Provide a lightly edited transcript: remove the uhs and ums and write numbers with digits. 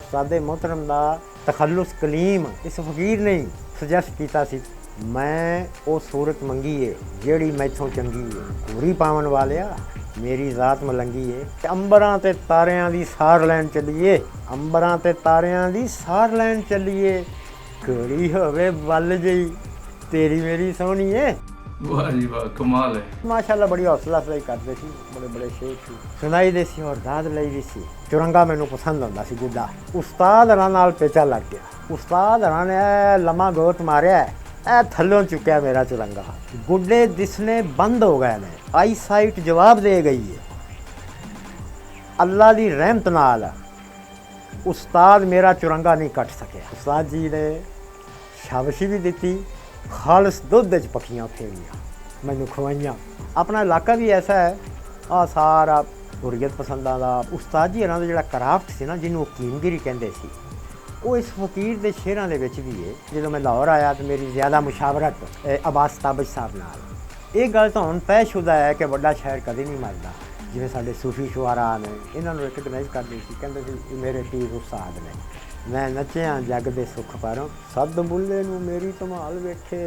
उस्तादे मोहतरम दा तखल्लुस कलीम इस फकीर ने सुजैस्ट कीता सी मैं वो सूरत मंगी है जेड़ी मैथों चंगी है पूरी पावन वालिया मेरी जात मलंगी है अंबरां ते तारियां दी सार लैन चलीए अंबरां ते तारियां दी सार लैन चलीए घड़ी होवे बल जई तेरी मेरी सोहनी है। वाह जी वाह, कमाल है। माशाअल्लाह बड़ी हौसला अफजाई करते सी, बड़े बड़े शेर सी, सुनाई दे सी और दाद लई दी सी। चुरंगा मैनू पसंद आंदा सी गुड्डा। उस्ताद हरां नाल पेचा लग गया। उस्ताद हरां ने लम्मा गोत मारिया ऐ थल्लों चुक्या मेरा चुरंगा। गुड्डे दिसने बंद हो गए ने, आई साइट जवाब दे गई है। अल्लाह दी रहमत नाल उस्ताद मेरा चुरंगा नहीं कट सके। उस्ताद जी ने शाबाशी भी दी, खालस दुध च पक्कियां फेरियां मैनू खवाइयां। अपना इलाका भी ऐसा है आ सारा हुर्रियत पसंदा दा। उस्ताद जी होरां दा जिहड़ा क्राफ्ट सी ना जिन्हों कीमगिरी कहंदे सी वो इस फकीर दे शेरां दे विच भी है। जदों मैं लाहौर आया तो मेरी ज़्यादा मुशावरत अब्बास ताबिश साहब नाल। ये गल तो हुण तयशुदा है कि वड्डा शायर कदी नहीं मरदा। जिवें साडे सूफी शुआरा ने इन्हां नूं रिकगनाइज़ करदे सी, कहंदे सी मेरे पीर उस्ताद ने। मैं नचिया जग दे सुख पारों सद बुल्ले नूं मेरी धमाल वेखे।